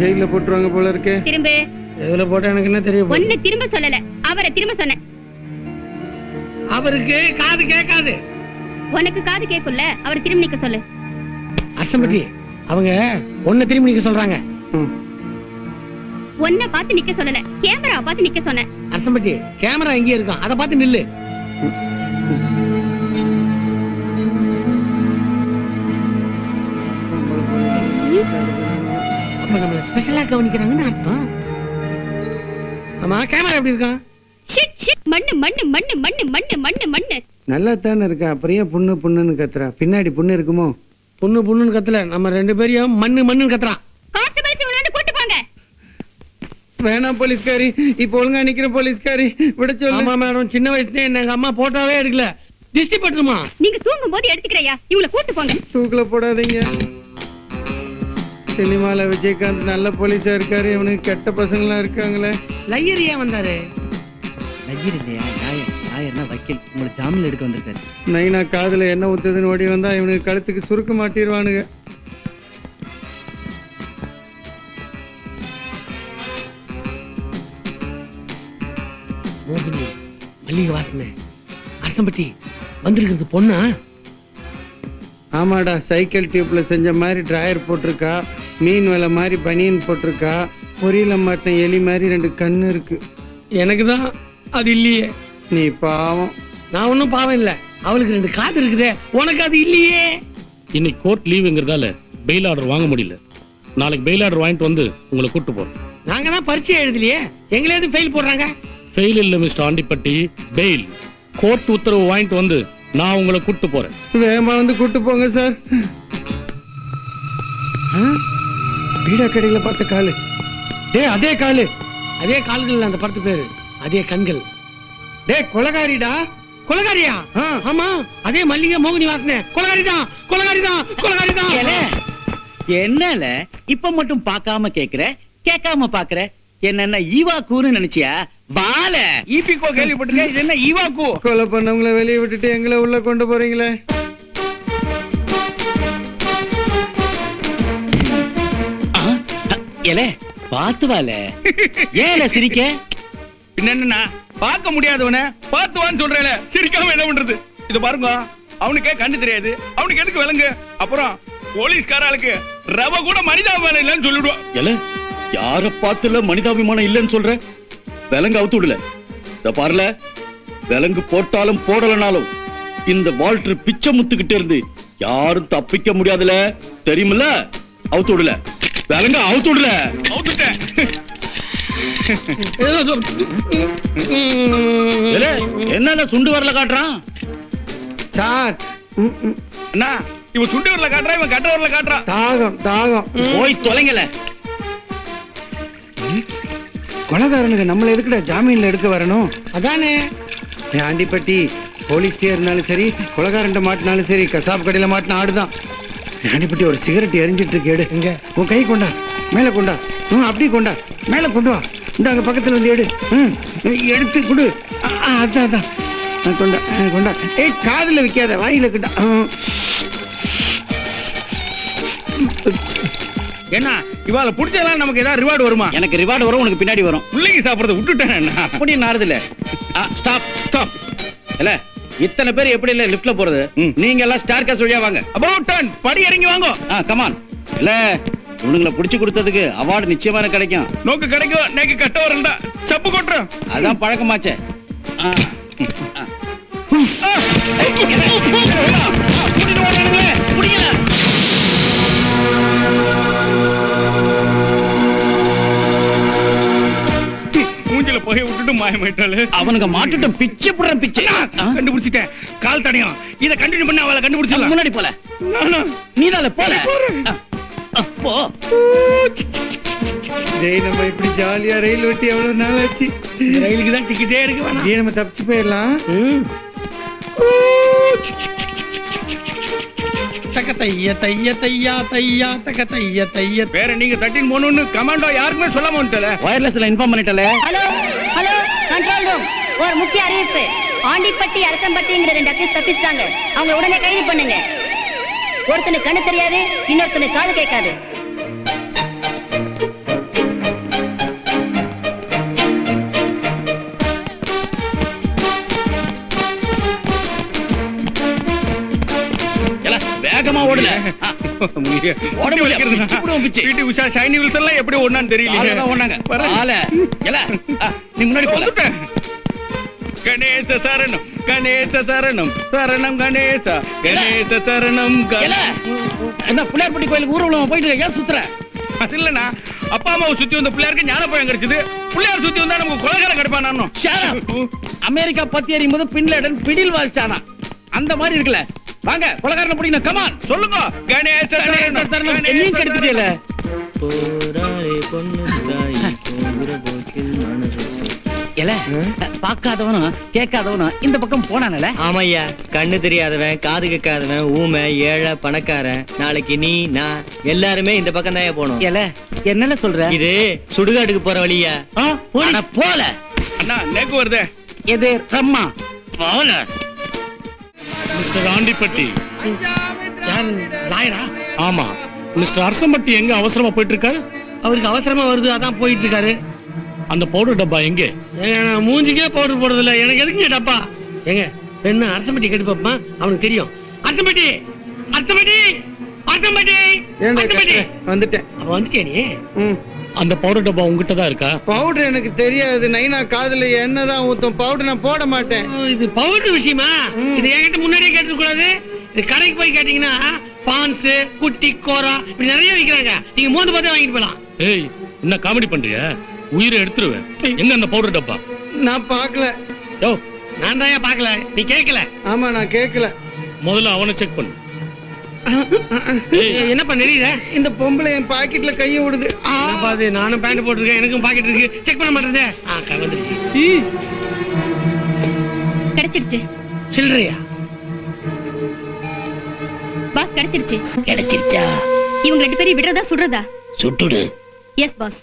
ஜெயில போட்டுருவாங்க போல இருக்கே. திரும்ப எதுல போட்டா எனக்கு என்ன தெரியும்? ஒண்ணு திரும்ப சொல்லல, அவரை திரும்ப சொன்னேன். அவருக்கு காது கேட்காது. உனக்கு காது கேட்கும்ல, அவரை திரும்ப நிக்க சொல்லு. அசம்பட்டி அவங்க ஒன்ன திரும்பி நிக்க சொல்றாங்க. ஒன்ன பார்த்து நிக்க சொல்லல, கேமராவை பார்த்து நிக்க சொன்னேன். அசம்பட்டி கேமரா எங்கே இருக்கும், அதை பார்த்து நில்லு. அப்ப நம்மள ஸ்பெஷலா கவனிக்கிறாங்கன்னு அர்த்தம். ஆமா, கேமரா எப்படி இருக்கா? ஷிட் ஷிட், மண்ணு மண்ணு மண்ணு மண்ணு மண்ணு மண்ணு மண்ணு. நல்லா தானே இருக்கா, அப்புறம் ஏன் புண்ணு புண்ணுன்னு கத்துறா? பின்னாடி புண்ணு இருக்குமோ? புண்ணு புண்ணுன்னு கத்தல, நம்ம ரெண்டு பேரையும் மண்ணு மண்ணுன்னு கத்துறான். கான்ஸ்டபிள்ஸ் இவனை வந்து கூட்டி போங்க. வேணாம் போலீஸ்காரி, இப்ப ஒழுங்கா நிக்கிற போலீஸ்காரி, விட சொல்லு. ஆமா மேடம், சின்ன வயசுல எங்க அம்மா போட்டாவே எடுக்கல, திஷ்டி பட்டுமா. நீங்க தூங்கும் போது எடுத்துக்கிறையா, இவங்களை கூட்டு போங்க. தூக்குல போடாதீங்க. சினிமால விஜயகாந்த் நல்ல போலீஸா இருக்காரு, இவனுக்கு கெட்ட பசங்களா இருக்காங்களே. லையர் ஏன் வந்தாரு? லையர் இல்லையா, லாயர். லாயர்னா வக்கீல், உங்களை ஜாமீன் எடுக்க வந்திருக்காரு. நைனா காதுல என்ன ஊத்துதுன்னு ஓடி வந்தா இவனுக்கு கழுத்துக்கு சுருக்க மாட்டிடுவானுங்க. மோகினி, மல்லிகை வாசனை, அரசம்பட்டி வந்திருக்கிறது பொண்ணா? ஆமாடா, சைக்கிள் டியூப்ல செஞ்ச மாதிரி டிராயர் போட்டிருக்கா, மீன் வலை மாதிரி பனியன் போட்டிருக்கா, பொரியல மாட்டேன் எலி மாதிரி 2 கண்ணு இருக்கு. எனக்குதான் அது இல்லையே. நீ பாவம். நான் ஒன்னும் பாவம் இல்ல, அவளுக்கு 2 காது இருக்குதே, உனக்கு அது இல்லையே. இன்னைக்கு கோர்ட் லீவுங்கிறதால பெயில் ஆர்டர் வாங்க முடியல. நாளைக்கு பெயில் ஆர்டர் வாங்கிட்டு வந்து உங்களை கூட்டு போறோம். நாங்க தான் பரீட்சை எழுதலையே, எங்களை எதுவும் ஃபெயில் போடுறாங்க? ஃபெயில் இல்ல மிஸ்டர் ஆண்டிப்பட்டி, பெயில். கோர்ட் உத்தரவு வாங்கிட்டு வந்து நான் உங்களை கூட்டு போறேன். வேகமா வந்து கூட்டு போங்க சார். பீடா கடையில பார்த்த காலு, டே அதே காலு. அதே கால்கள் அந்த படத்து பேரு, அதே கண்கள். டே கொலகாரிடா. கொலகாரியா? ஆமா, அதே மல்லிகை மோகினி வாசனை. கொலகாரிதான், கொலகாரிதான், கொலகாரிதான். என்னல இப்ப மட்டும் பார்க்காம கேக்குற, கேட்காம பாக்குற? என்னென்ன ஈவா கூன்னு நினைச்சியா? வால ஈபிகோ கேள்விப்பட்டிருக்க, இது என்ன ஈவா கூ? கொலை பண்ணவங்களை வெளியே விட்டுட்டு எங்களை உள்ள கொண்டு போறீங்களே. ஏலே பாத்து வால. ஏல சிரிக்க? என்னன்னா பார்க்க முடியாதவன பார்த்துவான்னு சொல்றேன், சிரிக்காம என்ன பண்றது? இது பாருங்க, அவனுக்கே கண்ணு தெரியாது, அவனுக்கு எதுக்கு விலங்கு? அப்புறம் போலீஸ்காரர்களுக்கு ரவ கூட மனிதாபிமானம் இல்லைன்னு சொல்லிடுவான். ஏல யார பார்த்துல மனிதாபிமானம் இல்லைன்னு சொல்ற? விலங்கு அவுத்து விடல. இத பாருல, விலங்கு போட்டாலும் போடலனாலும் இந்த வால்டர் பிச்சை முத்துக்கிட்டே இருந்து யாரும் தப்பிக்க முடியாதுல, தெரியுமில்ல? அவுத்து விடல, விலங்கு அவுத்து விடல. அவுத்துட்டேன். என்ன சுண்டு வரல காட்டுறான் சார்? அண்ணா, இவன் சுண்டு வரல காட்டுறான், இவன் கட்ட வரல காட்டுறான். தாகம் தாகம். போய் தொலைங்கல. கொலகாரனுக்கு நம்மள எதுக்குடா ஜாமீன்ல எடுக்க வரணும்? அதானே. ஆண்டிப்பட்டி போலீஸ்டே இருந்தாலும் சரி, கொலகாரன்ட்ட மாட்டினாலும் சரி, கசாப் கடையில மாட்டின ஆடுதான். ஆண்டிப்பட்டி ஒரு சிகரெட் எரிஞ்சிட்டு இருக்கு, எடு. எங்க? உன் கை கொண்டா, மேல கொண்டா. அப்படியே கொண்டா, மேல கொண்டு வா. இந்த அங்க பக்கத்துல வந்து எடு. எடுத்து கொடு. அதான் அதான் கொண்டா கொண்டா. ஏய், காதுல வைக்காத, வாயில கிட்டா. என்ன இவாள புடிச்சதெல்லாம் நமக்கு ஏதாவது ரிவார்டு வருமா? எனக்கு ரிவார்டு வரும், உனக்கு பின்னாடி வரும். பிள்ளைங்க சாப்பிடுறத விட்டுட்டேன். அப்படி நாறுதுல. Stop stop. இல்ல இத்தனை பேர் எப்படி இல்ல லிஃப்ட்ல போறது? நீங்க எல்லாம் ஸ்டார் காஸ் வழியா வாங்க. அபௌட் டர்ன், படி இறங்கி வாங்க. கமான். இல்ல இவனுங்களை புடிச்சு கொடுத்ததுக்கு அவார்டு நிச்சயமா கிடைக்கும். நோக்கு கிடைக்கும், நேக்கு கட்ட வரலடா, சப்பு கொட்டுறேன். அதான் பழக்கமாச்சே. மூஞ்சில புகைய விட்டுட்டு மாயமாயிட்டாளே. அவனுக்கு மாட்டுட்டும், பிச்சை புடுறேன் பிச்சை. கண்டுபிடிச்சிட்டேன், கால் தடையும். இத கண்டினியூ பண்ண அவளை கண்டுபிடிச்சிடலாம். முன்னாடி போல. நீதால போல. அப்போ டேய், நம்ம இப்படி ஜாலியா ரயில் ஓட்டி எவ்வளவு நாள் ஆச்சு. ரயிலுக்கு தான் டிக்கெட்டே இருக்கு. வேணாம், நம்ம தப்பிச்சு போயிடலாம். தக்க தைய தைய தையா தையா தக்க தைய தைய. வேற நீங்க 13 போகணும்னு கமாண்டோ யாருக்குமே சொல்லாம வந்துட்டல. வயர்லெஸ்ல இன்ஃபார்ம் பண்ணிட்டல. Hello hello, control room. ஒரு முக்கிய அறிவிப்பு. ஆண்டிப்பட்டி அரசம்பட்டிங்கிற 2 அக்கிஸ் தப்பிச்சிட்டாங்க. அவங்க உடனே கைது பண்ணுங்க. ஒருத்தனுக்கு கண்ணு தெரியாது, இன்னொருத்தனுக்கு காது கேட்காது. வேகமா ஓடல ஓட முடியாது பிடி உஷா ஷைனி வில்சன் எல்லாம் எப்படி ஓடுனான்னு தெரியல ஓடுனாங்க நீ முன்னாடி போல கணேச சரணம் கணேச சரணம் சரணம் கணேச கணேச சரணம் என்ன பிள்ளையார்பட்டி கோயிலுக்கு ஊர்வலம் போயிட்டு ஏன் சுத்துற அது இல்லண்ணா அப்பா அம்மாவை சுத்தி வந்த பிள்ளையாருக்கு ஞானப்பழம் கிடைச்சது பிள்ளையார் சுத்தி வந்தா நமக்கு கொலைகாரம் கிடைப்பான் அமெரிக்கா பத்தி எறியும் போது பின்லேடன் பிடில் வாசிச்சானா அந்த மாதிரி இருக்குல்ல வாங்க கொலைகாரனை பிடிக்கணும் கமான் சொல்லுங்க கணேச சரணம் என்னையும் கெடுத்துட்டீல பாக்காதவனும் கேட்காதவனும் இந்த பக்கம் போனானல. ஆமையா, கண்ணு தெரியாதவன் காது கேட்காதவன் ஊமை ஏழை பணக்காரன் நாளைக்கு நீ நான் எல்லாருமே இந்த பக்கம் தான் போனோம். என்ன சொல்ற? இது சுடுகாட்டுக்கு போற வழியா போல அண்ணா நேக்கு வருதே எது ரம்மா போல. மிஸ்டர் ஆண்டிப்பட்டி. லாயரா? ஆமா. மிஸ்டர் அரசம்பட்டி எங்க அவசரமா போயிட்டு இருக்காரு? அவருக்கு அவசரமா வருது, அதான் போயிட்டு இருக்காரு. அந்த பவுடர் டப்பா எங்க? நான் மூஞ்சிக்கே பவுடர் போடுறது இல்ல, எனக்கு எதுக்குங்க டப்பா? எங்க என்ன அரசம்பட்டி கேட்டு பாப்பா, அவனுக்கு தெரியும். அரசம்பட்டி அரசம்பட்டி அரசம்பட்டி வந்துட்டேன். வந்துட்டே நீ? அந்த பவுடர் டப்பா உங்ககிட்ட தான் இருக்கா? பவுடர் எனக்கு தெரியாது நைனா, காதுல என்னதான் ஊத்தும், பவுடர் நான் போட மாட்டேன். இது பவுடர் விஷயமா? இது என்கிட்ட முன்னாடியே கேட்டு கூடாது. இது கடைக்கு போய் கேட்டீங்கன்னா பான்ஸ் குட்டி கோரா இப்படி நிறைய விக்கிறாங்க, நீங்க மூணு பார்த்தே வாங்கிட்டு போலாம். ஏய், என்ன காமெடி பண்றியா? உயிரை எடுத்துருவேன். எங்க அந்த பவுடர் டப்பா? நான் பாக்கல. யோ, நான் தான் பாக்கல, நீ கேட்கல. ஆமா, நான் கேட்கல. முதல்ல அவனை செக் பண்ணு. என்ன பண்ண? இந்த பொம்பளை என் பாக்கெட்ல கைய விடுது. நானும் பேண்ட் போட்டிருக்கேன், எனக்கும் பாக்கெட் இருக்கு, செக் பண்ண மாட்டேன். கிடைச்சிருச்சு. சில்லறையா? பாஸ் கிடைச்சிருச்சு. கிடைச்சிருச்சா? இவங்க ரெண்டு பேரும் விடுறதா சுடுறதா? சுட்டுடு. S pass,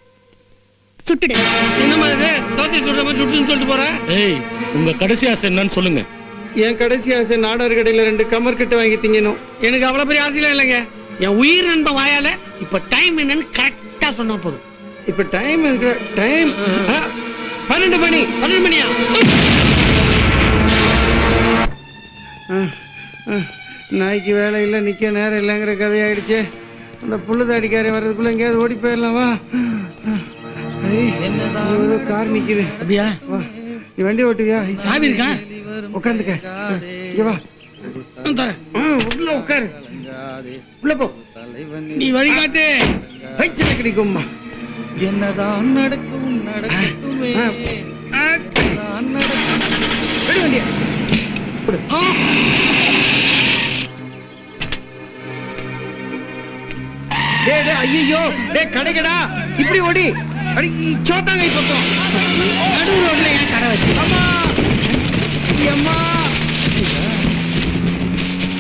சுட்டுடு. என்னமா இது தோத்தி சுடுற மாதிரி சுட்டுன்னு சொல்லிட்டு போற? ஏய், உங்க கடைசி ஆசை என்னன்னு சொல்லுங்க. என் கடைசி ஆசை நாடார் கடையில 2 கமர் கட்டு வாங்கி திங்கணும். எனக்கு அவ்வளவு பெரிய ஆசையில இல்லைங்க. என் உயிர் நண்பன் வாயால இப்ப டைம் என்னன்னு கரெக்டா சொன்னா போதும். இப்ப டைம் டைம் 12 மணி. 12 மணியா? நாய்க்கு வேலை இல்லை, நிக்க நேரம் இல்லைங்கிற கதையாயிடுச்சு. அந்த புள்ளுதாடிக்காரை வர்றதுக்குள்ள எங்கேயாவது ஓடி போயிடலாம். வா, ஏதோ கார் நிக்குது. அப்படியா? வா, நீ வண்டி ஓட்டுவியா? சாவி இருக்கா? உட்காந்துக்க. இங்க வா, உள்ள உட்காரு. உள்ள போ. நீ வழிகாட்டு. கிடைக்கும்மா. என்னதான் நடக்கும் நடக்கட்டுமே. வண்டியா ஐயோ, கடைக்கடா இப்படி ஓடி அடி சோத்தாங்க பக்கம் நடு ரோட்ல ஏன் கடை வச்சு? அம்மா அம்மா,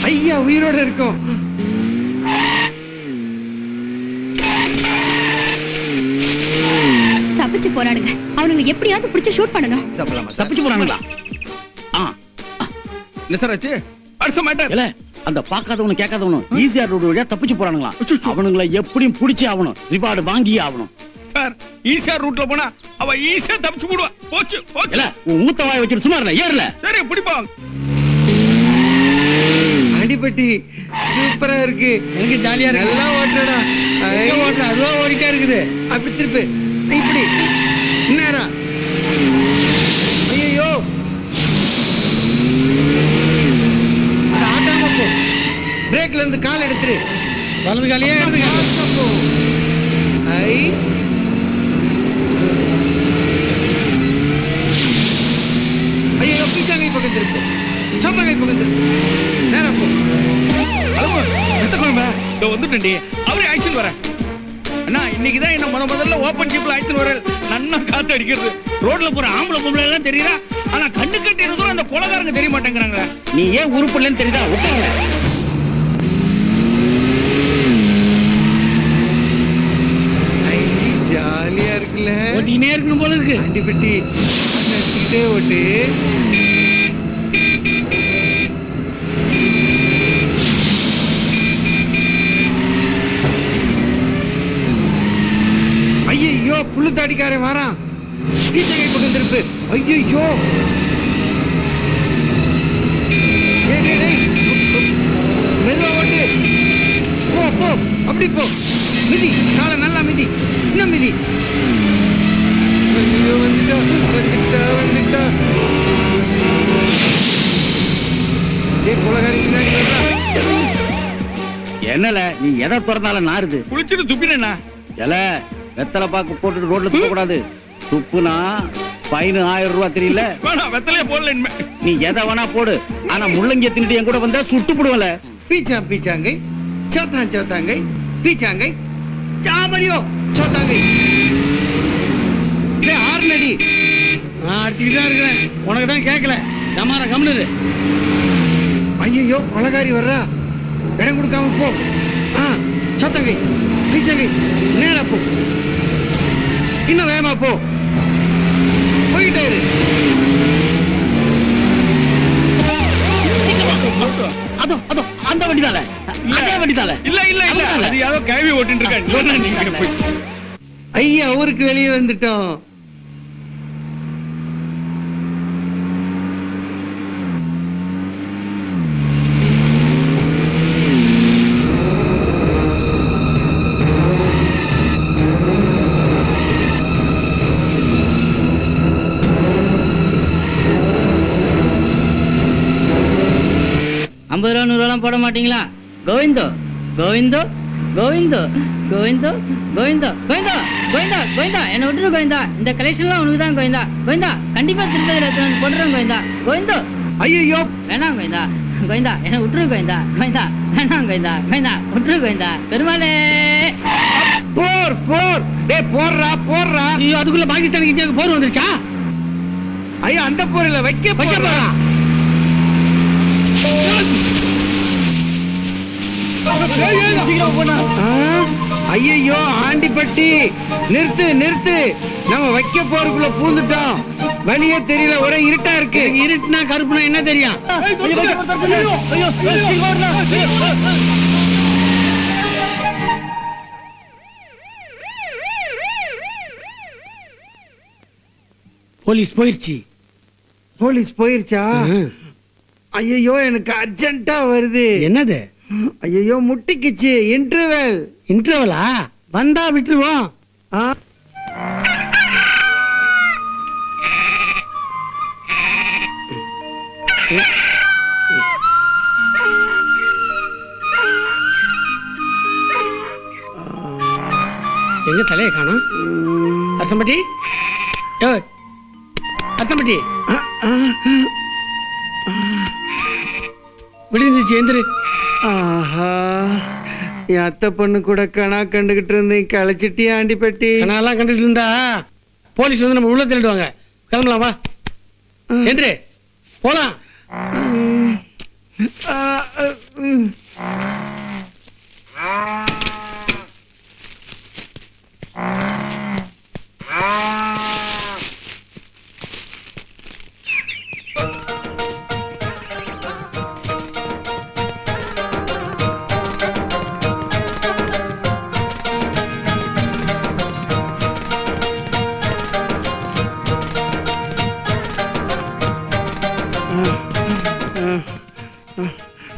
ஐயா உயிரோட இருக்கும். தப்பிச்சு போறானுங்க. அவனுங்க எப்படியாவது பிடிச்சு ஷூட் பண்ணணும். தப்பிச்சு போறானுங்களா? என்ன சார் ஆச்சு? அடுத்த மேட்டர் இல்ல, அந்த பாக்காதவனும் கேட்காதவனும் ஈஸியா ரோடு வழியா தப்பிச்சு போறானுங்களா? அவனுங்களை எப்படியும் பிடிச்சி ஆகணும், ரிவார்டு வாங்கியே ஆகணும். சார், ஈஸியா ரூட்ல போனா அவ ஈஸியா தப்பிச்சு போடுவா. போச்சு போச்சு. இல்ல, உன் ஊத்த வாய் வச்சிட்டு சும்மா இருல, ஏறல. சரி, பிடிப்பா. ஆண்டிப்பட்டி சூப்பரா இருக்கு. எனக்கு ஜாலியா இருக்கு. நல்லா ஓட்டுறடா. ஓட்டுற அதுவா ஓடிட்டே இருக்குது. அப்படி திருப்பு, இப்படி நேரா. ஐயோ, ஆட்டாம போ. பிரேக்ல இருந்து கால் எடுத்துரு. வலது காலையே போ. ஐ ஐயோ, பிச்சாங்கை பக்கம் திருப்பு. சோத்தாங்கை பக்கம் திருப்பு. நேரா போ. வந்துட்டேன்டி. அவரே ஆக்சன் வர அண்ணா. இன்னைக்குதான் என்ன முதல்ல ஓபன் ஜீப்ல ஆக்சன் வர. நன்னா காத்து அடிக்கிறது. ரோட்ல போற ஆம்பளை பொம்பளை எல்லாம் தெரியுதா, ஆனா கண்ணு கட்டின தூரம் அந்த கொலைகாரங்க தெரிய மாட்டேங்கிறாங்க. நீ ஏன் உருப்பு இல்லைன்னு தெரியுதா? உட்காருங்க. ஜாலியா இருக்குல்ல? ஓட்டினே இருக்கணும் போல இருக்கு. ஆண்டிப்பட்டி நடிச்சுக்கிட்டே ஓட்டு. ஐயோ, புல்லு தாடிக்காரன் வாரான். கீச்சகை பக்கம் திருப்பு. ஐயோ, மெதுவா ஓட்டு. அப்படி போ. மிதி, காலை நல்லா மிதி, இன்னும் மிதி. ஐயோ, வந்துட்டா வந்துட்டா வந்துட்டா. கொலகாரி முன்னாடி வர்றா. என்னல நீ எதை திறந்தாலும் நாருது. குளிச்சுட்டு துப்பினா எல வெத்தலை பாக்கு போட்டுட்டு ரோட்ல துப்ப கூடாது. துப்புனா ஃபைன் 1000 ரூபாய் தெரியல. வேணாம், வெத்தலையே போடல இனிமே. நீ எதை வேணா போடு, ஆனா முள்ளங்கிய தின்னுட்டு என் கூட வந்தா சுட்டு போடுவல. பீச்சாங்கை சோத்தாங்கை பீச்சாங்கை சாமடியோ சோத்தாங்கை. ஆறுநடி நான் அடிச்சுக்கிட்டு தான் இருக்கிறேன், உனக்கு தான் கேட்கல. கமார கம்னது. ஐயோ, கொலகாரி வர்றா, இடம் கொடுக்காம போ. சோத்தாங்கை பீச்சாங்கை நேரா போ, இன்னும் வேகமா போ, போயிட்டே இரு. அதோ அதோ அந்த வண்டிதால, அதே வண்டிதால. இல்ல இல்ல இல்ல, அது யாரோ கேவி ஓட்டிட்டு இருக்காங்க. ஐயா, ஊருக்கு வெளியே வந்துட்டோம். ₹50 ₹100 போட மாட்டீங்களா? கோவிந்தோ கோவிந்தோ கோவிந்தோ கோவிந்தோ கோவிந்தோ கோவிந்தோ கோவிந்தா கோவிந்தா என்ன விட்டுரு கோவிந்தா. இந்த கலெக்ஷன்லாம் உனக்கு தான் கோவிந்தா. கோவிந்தா கண்டிப்பா திருப்பதியில போட்டுறேன் கோவிந்தா. கோவிந்தோ ஐயோ வேணாம் கோவிந்தா. கோவிந்தா என்ன விட்டுரு கோவிந்தா. கோவிந்தா வேணாம் கோவிந்தா. கோவிந்தா விட்டுரு கோவிந்தா. பெருமாளே போர் போர். டேய் போடுறா போடுறா. ஐயோ, அதுக்குள்ள பாகிஸ்தானுக்கு இந்தியாவுக்கு போர் வந்துருச்சா? ஐயா, அந்த போர் இல்ல, வைக்க போறா. ஐயோ, ஆண்டிப்பட்டி நிறுத்து நிறுத்து. நம்ம வைக்க போறதுக்குள்ள பூந்துட்டோம், வழியே தெரியல, ஒரே இருட்டா இருக்கு. இருட்டுனா கருப்புனா என்ன தெரியும்? போலீஸ் போயிருச்சு. போலீஸ் போயிருச்சா? ஐயோ, எனக்கு அர்ஜென்ட்டா வருது. என்னது? ஐயோ, முட்டிக்குச்சு. இன்டர்வெல். இன்டர்வலா? வந்தா விட்டுருவோம். எங்க தலையை காணோம்? அசம்பட்டி, அசம்பட்டி, விழுந்துச்சு, எந்திரு. ஆஹா, என் அத்தை பொண்ணு கூட கணா கண்டுகிட்டு இருந்தேன். களைச்சிட்டியா ஆண்டிப்பட்டி? கணாலாம் கண்டுகிட்டு இருந்தா போலீஸ் வந்து நம்ம உள்ள தள்ளிடுவாங்க. கிளம்பலாம், வா எந்திரு, போலாம்.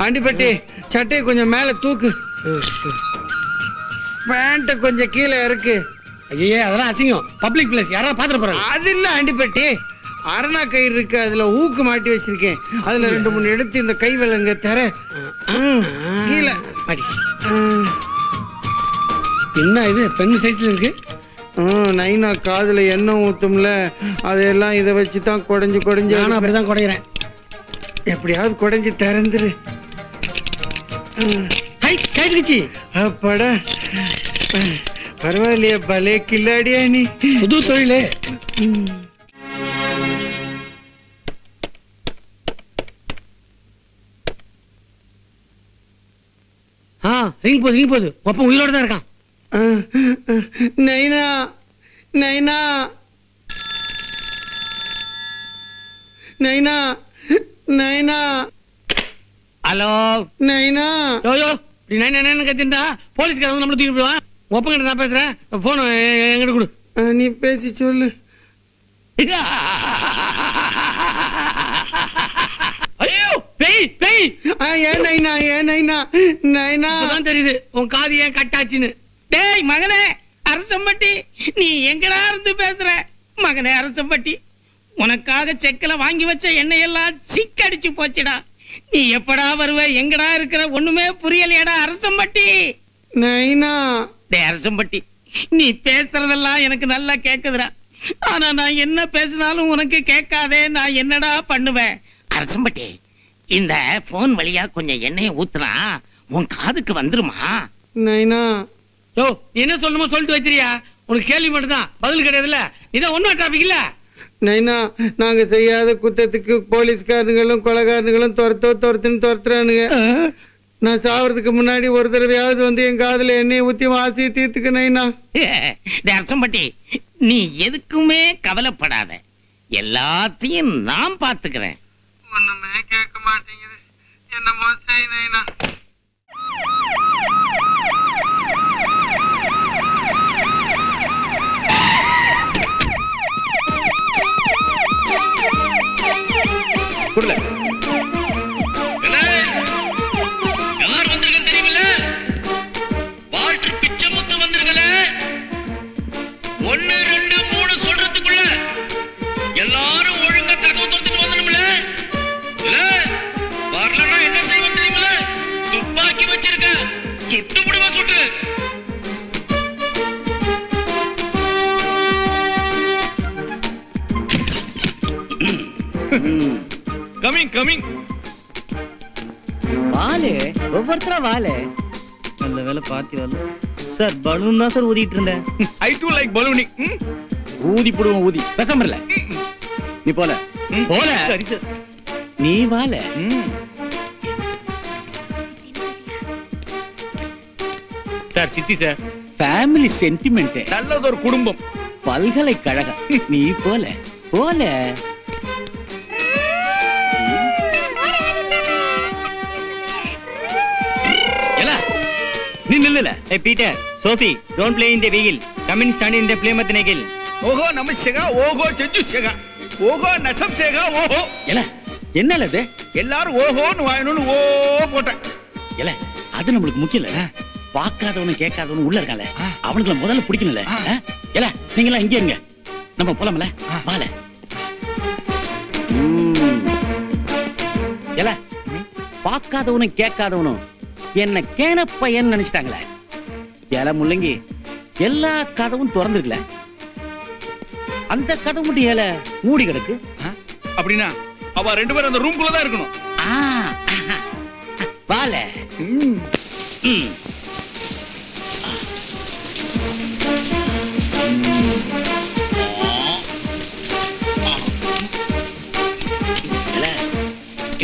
ஆண்டிப்பட்டி, சட்டையை கொஞ்சம் மேல தூக்கு, பேண்ட கொஞ்சம் கீழே இருக்கு. ஐயே, அதெல்லாம் அசிங்கம். பப்ளிக் பிளேஸ், யாராவது பாத்துட்டு போறாங்க. அது இல்ல ஆண்டிப்பட்டி, அரணா கயிறு இருக்கு, அதுல ஊக்கு மாட்டி வச்சிருக்கேன். அதுல 2-3 எடுத்து இந்த கை விலங்க தர கீழே மாட்டி. என்ன இது பெண் சைஸ்ல இருக்கு? நைனா காதுல எண்ணெய் ஊத்தும்ல, அதெல்லாம் இதை வச்சுதான் குடைஞ்சு குடைஞ்சு. நானும் அப்படிதான் குடைகிறேன். எப்படியாவது குடைஞ்சு திறந்துரு. கைடுச்சு. அப்பாடா, பரவாயில்லையா, பலே கில்லாடியா நீ. புது தொழிலே. ரிங் போகுது. ஒப்பம் உயிரோட தான் இருக்கான். நைனா நைனா நைனா நைனா. ஹலோ நைனா. யோயோ, நைனா நைனா கத்திண்டா போலீஸ்காரங்க வந்து நம்மள தூக்கி போடுவான். ஒப்பங்கிட்ட நான் பேசுறேன், போன் எங்கிட்ட கொடு. நீ பேசி சொல்லு. ஐயோ, பேய் பேய். டேய் ஏன் நைனா ஏன் நைனா நைனா இப்பதான் தெரியுது உன் காது ஏன் கட்டாச்சுன்னு. டேய் மகனே அரசம்பட்டி, நீ எங்கடா இருந்து பேசுற? மகனே அரசம்பட்டி, உனக்காக செக்கல வாங்கி வச்ச எண்ணெயெல்லாம் சிக்கடிச்சு போச்சுடா. நீ எப்படா வருவ? எங்கடா இருக்கிற? ஒண்ணுமே புரியலையடா அரசம்பட்டி. நைனா டேய் அரசம்பட்டி, நீ பேசுறதெல்லாம் எனக்கு நல்லா கேக்குதுடா. ஆனா நான் என்ன பேசினாலும் உனக்கு கேட்காதே. நான் என்னடா பண்ணுவேன்? அரசம்பட்டி, இந்த போன் வழியா கொஞ்சம் எண்ணெயை ஊத்துனா உன் காதுக்கு வந்துருமா? நைனா யோ நீ என்ன சொல்லணுமோ சொல்லிட்டு வச்சிரியா? உனக்கு கேள்வி மட்டும் தான், பதில் கிடையாதுல்ல. இதான் ஒன்னும் டிராபிக் இல்ல. நைனா நாங்க செய்யாத குத்தத்துக்கு போலீஸ்காரங்களும் கொலைகாரங்களும் துரத்துறானுங்க. நான் சாவறதுக்கு முன்னாடி ஒரு தடவையாவது வந்து என் காதுல எண்ணெயை ஊத்தி ஆசையை தீர்த்துக்க நைனா. அரசம்பட்டி, நீ எதுக்குமே கவலைப்படாத, எல்லாத்தையும் நான் பாத்துக்கிறேன். ஒண்ணுமே கேட்க மாட்டேங்குது, என்னமோ செய் நைனா. குடுல யார் வந்திருக்கேன்னு தெரியுமில்ல? வால்டர் பிச்சமுத்து வந்திருக்கல. 1 2 3 சொல்றதுக்குள்ள எல்லாரும் ஒழுங்கா கதவு திறந்துட்டு வந்துடும்ல. இல்ல வரலன்னா என்ன செய்வோம் தெரியுமில்ல? துப்பாக்கி வச்சிருக்க, சுட்டு விடுவா சுட்டு. Coming coming. வாலே ஒவ்வொருத்தரா வாலே. நல்ல வேலை பாத்தி வரல சார். பலூன் தான் சார் ஊதிட்டு இருந்தேன். ஐ டூ லைக் பலூனிங். ஊதி போடுவோம் ஊதி பேசாம இல்ல. நீ போல போல. சரி சார், நீ வாலே. சார் சித்தி சார், ஃபேமிலி சென்டிமெண்ட், நல்லதொரு குடும்பம். பல்கலைக்கழகம். நீ போல போல. நீ நில்லுல. Hey Peter, Sophie, don't play in the vehicle. Come and stand in the Plymouth vehicle. ஓஹோ நம சேகா, ஓஹோ செஞ்சு சேகா, ஓஹோ நசம் சேகா, ஓஹோ. எல என்னல இது? எல்லாரும் ஓஹோன்னு வாயணும்னு ஓ போட்டேன். எல அது நம்மளுக்கு முக்கியம் இல்ல. பார்க்காதவனும் கேட்காதவனும் உள்ள இருக்கால, அவனுக்கு முதல்ல பிடிக்கணும்ல. எல நீங்க எல்லாம் இங்க இருங்க, நம்ம போலாம்ல. வால எல பார்க்காதவனும் கேட்காதவனும் என்ன கேன பையன் நினைச்சிட்டாங்களே. எல முள்ளங்கி, எல்லா கதவும் திறந்துருக்கல, அந்த கதவு மட்டும் ஏல மூடி கிடக்கு. அப்படின்னா அவ 2 பேரும் அந்த ரூம்குள்ள தான் இருக்கணும். வால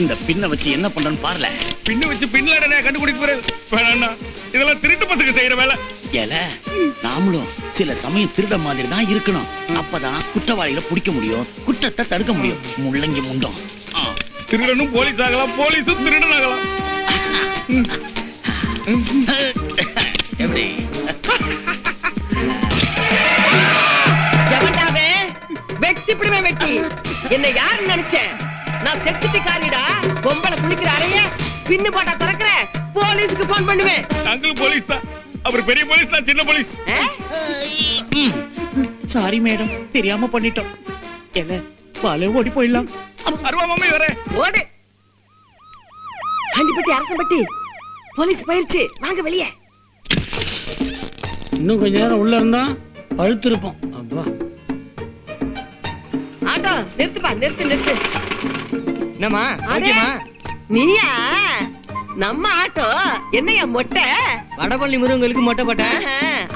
இந்த பின்ன வச்சு என்ன பண்றன்னு பாருல. பின்ன வச்சு பின்ல கண்டுபிடிக்க போறது வேணாண்ணா, இதெல்லாம் திருட்டு பத்துக்கு செய்யற வேலை. ஏல நாமளும் சில சமயம் திருட மாதிரி தான் இருக்கணும். அப்பதான் குற்றவாளிகளை பிடிக்க முடியும், குற்றத்தை தடுக்க முடியும். முள்ளங்கி முண்டம். திருடனும் போலீஸ் ஆகலாம், போலீஸும் திருடன் ஆகலாம். எப்படி எவன்டாவே வெட்டி பிடிமே வெட்டி. என்ன யாரு நினைச்சேன்? நான் செத்துட்டு காரிடா. பொம்பளை குளிக்கிற அறைய பின்னு போட்டா திறக்கிற, போலீஸ்க்கு போன் பண்ணுவேன். அங்கிள் போலீஸ் தான், அவர் பெரிய போலீஸ் தான், சின்ன போலீஸ். சாரி மேடம், தெரியாம பண்ணிட்டோம். என்ன பாலே ஓடி போயிடலாம். அருவா மம்மி வர ஓடு. ஆண்டிப்பட்டி அரசம்பட்டி போலீஸ் போயிருச்சு, வாங்க வெளியே. இன்னும் கொஞ்ச நேரம் உள்ள இருந்தா பழுத்து இருப்போம். அப்பா ஆட்டோ நிறுத்துப்பா, நிறுத்து நிறுத்து. என்னம்மா அடே, நீயா? நம்ம ஆட்டோ என்னையா மொட்டை? வடபள்ளி முருகங்களுக்கு மொட்டை போட்டேன்.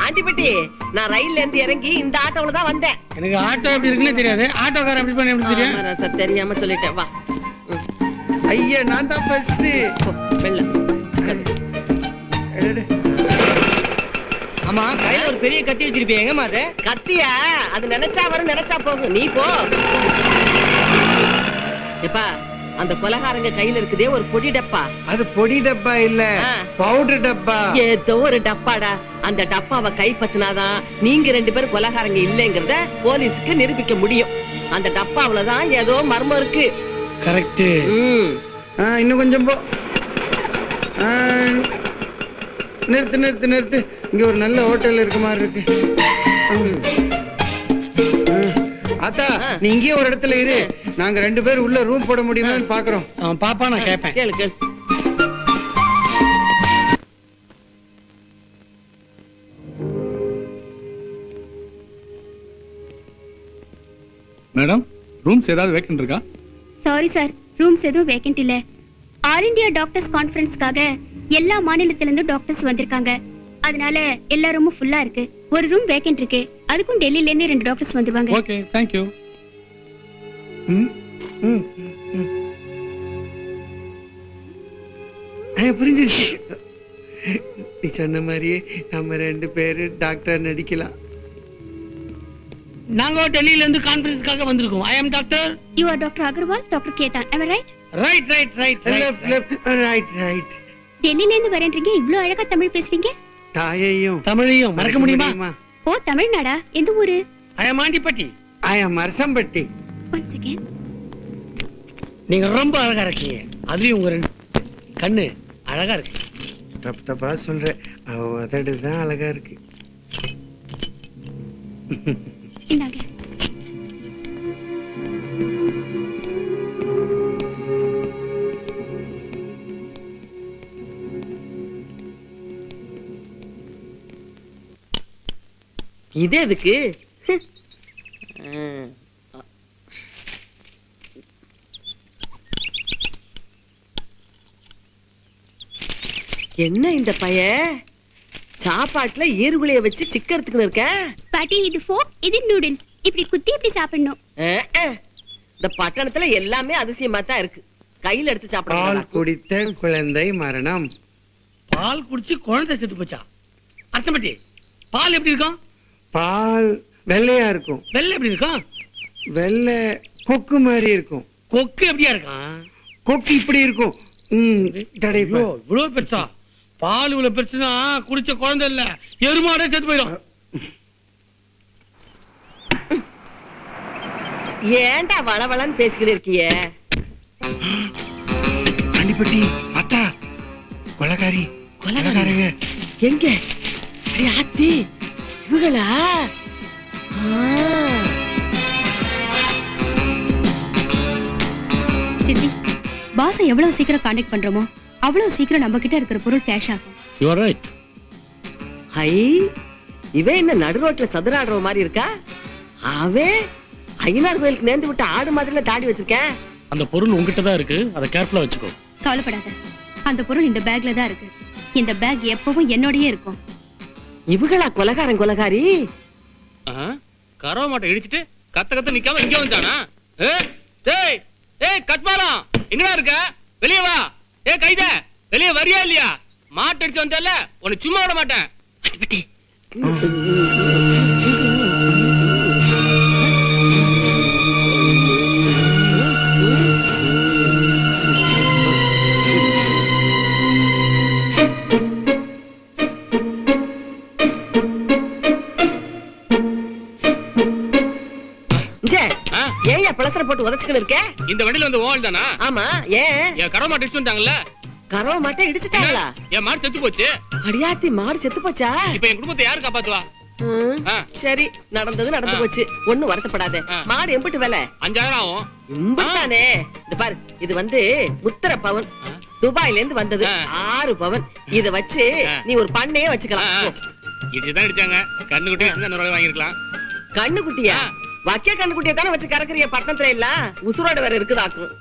ஆண்டிப்பட்டி, நான் ரயில்ல இருந்து இறங்கி இந்த ஆட்டோல தான் வந்தேன். எனக்கு ஆட்டோ எப்படி இருக்குன்னு தெரியாது, ஆட்டோக்காரன் எப்படி பண்ண எப்படி தெரியும்? ஆமா, சார் தெரியாம சொல்லிட்டேன். வா ஐயா நான் தான் ஃபர்ஸ்ட். வெள்ள. ஆமா, கையில ஒரு பெரிய கத்தி வச்சிருப்பீங்க, எங்கம்மா அது? கத்தியா? அது நினைச்சா வரும், நினைச்சா போகும். நீ போ. எப்பா, அந்த கொலகாரங்க கையில இருக்குதே ஒரு பொடி டப்பா. அது பொடி டப்பா இல்ல, பவுடர் டப்பா. ஏதோ ஒரு டப்பாடா. அந்த டப்பாவை கைப்பற்றினாதான் நீங்க 2 பேரும் கொலகாரங்க இல்லைங்கிறத போலீஸுக்கு நிரூபிக்க முடியும். அந்த டப்பாவுலதான் ஏதோ மர்மம் இருக்கு. கரெக்ட். இன்னும் கொஞ்சம் போ. நிறுத்து நிறுத்து நிறுத்து. இங்க ஒரு நல்ல ஹோட்டல் இருக்க மாதிரி இருக்கு. அத்தா நீ இங்கேயே ஒரு இடத்துல இரு. நாங்க 2 பேர் உள்ள ரூம் போட முடியுமான்னு பாக்குறோம். பாப்பா நான் கேட்பேன். கேளு கேளு. மேடம் ரூம்ஸ் ஏதாவது வேக்கன்ட் இருக்கா? சாரி சார், ரூம்ஸ் எதுவும் வேக்கன்ட் இல்ல. ஆல் இந்தியா டாக்டர்ஸ் கான்ஃபரன்ஸ்க்காக எல்லா மாநிலத்தில இருந்து டாக்டர்ஸ் வந்திருக்காங்க. அதனால எல்லா ரூமும் ஃபுல்லா இருக்கு. ஒரு ரூம் வேக்கன்ட் இருக்கு. அதுக்கும் டெல்லில இருந்து 2 டாக்டர்ஸ் வந்துருவாங்க. Okay, thank you. புரிஞ்சிருச்சு. நீ சொன்ன மாதிரியே நம்ம 2 பேரு டாக்டர் நடிக்கலாம். நாங்க டெல்லியில இருந்து கான்ஃபரன்ஸ்க்காக வந்திருக்கோம். I am doctor. You are doctor Agarwal, doctor Ketan. am I right? Right right right right right. டெல்லில இருந்து வரேன்றீங்க, இவ்ளோ அழகா தமிழ் பேசுறீங்க. தாயையும் தமிழையும் மறக்க முடியுமா? ஓ தமிழ்நாடா? எந்த ஊரு? I am Andipatti. I am Arasampatti. One second. நீங்க ரொம்ப அழகா இருக்கீங்க. அதுலயும் உங்க 2 கண்ணு அழகா இருக்கு. தப்பு தப்பா சொல்ற. அதடுதான் அழகா இருக்கு. இந்தாங்க. இது எதுக்கு? என்ன இந்த பைய சாப்பாட்டுல ஈர்குளிய வச்சு சிக்கறதுக்கு இருக்க? பாட்டி இது ஃபோக், இது நூடுல்ஸ். இப்படி குத்தி இப்படி சாப்பிடணும். இந்த பட்டணத்துல எல்லாமே அதிசயமா தான் இருக்கு. கையில எடுத்து சாப்பிடலாம். பால் குடித்த குழந்தை மரணம். பால் குடிச்சு குழந்தை செத்து போச்சா? அரசம்பட்டி பால் எப்படி இருக்கும்? பால் வெள்ளையா இருக்கும். வெள்ளை எப்படி இருக்கும்? வெள்ளை கொக்கு மாதிரி இருக்கும். கொக்கு எப்படியா இருக்கும்? கொக்கு இப்படி இருக்கும். தடைப்பா. இவ்வளவு பெருசா? பால் இவ்வளவு பெருசுனா குடிச்ச குழந்தை இல்ல, எருமாடே செத்து போயிடும். ஏன்டா வளவளன்னு பேசிக்கிட்டு இருக்கிய? ஆண்டிப்பட்டி அத்தா கொலகாரி. கொலகாரங்க எங்க? ஆத்தி இவங்களா? சித்தி, பாஸ் எவ்வளவு சீக்கிரம் கான்டாக்ட் பண்றோமோ அவ்வளவு சீக்கிரம் நம்ம கிட்ட இருக்கிற பொருள் கேஷ் ஆகும். You are right. ஹை, இவன் என்ன நடு ரோட்ல சதுராடுற மாதிரி இருக்கா? அவன் ஐயனார் கோயிலுக்கு நேர்ந்து விட்டு ஆடு மாதிரில தாடி வச்சிருக்கேன். அந்த பொருள் உங்ககிட்ட தான் இருக்கு, அதை கேர்ஃபுல்லா வச்சுக்கோ. கவலைப்படாத, அந்த பொருள் இந்த பேக்ல தான் இருக்கு. இந்த பேக் எப்பவும் என்னோடயே இருக்கும். இவங்களா கொலகாரன் கொலகாரி? கரவ மாட்டை இடிச்சிட்டு கத்த கத்த நிக்காம இங்க வந்தானா? கஸ்மாலம் எங்கடா இருக்க? வெளியே வா. கைத வெளியே வரியா இல்லையா? மாட்டு அடிச்சு வந்தல உன்னை சும்மா விட மாட்டேன். ஏன் பழசர போட்டு உதச்சுக்கிட்டு இருக்க? இந்த வண்டியில வந்து ஓல் தானா? ஆமா. ஏன் கரவ மாட்டை இடிச்சு வந்தாங்கல்ல? கரவ மாட்டை இடிச்சுட்டாங்களா? என் மாடு செத்து போச்சு. அடியாத்தி மாடு செத்து போச்சா? இப்ப என் குடும்பத்தை யாரு காப்பாத்துவா? சரி, நடந்தது நடந்து போச்சு. ஒண்ணும் வருத்தப்படாத. மாடு எம்பிட்டு விலை? 5000 ஆகும். இம்புட்டானே. இது பாரு, இது வந்து முத்திர பவன். துபாயில இருந்து வந்தது. 6 பவன். இத வச்சு நீ ஒரு பண்ணையே வச்சுக்கலாம். இதுதான் அடிச்சாங்க. கண்ணுக்குட்டி இன்னொரு வாங்கிருக்கலாம். கண்ணுக்குட்டியா? வக்கிய கண்ணுக்குட்டியை தானே வச்சு கறக்குறிய பட்டணத்துல இல்ல? உசுரோட வேற இருக்குதாக்கும்.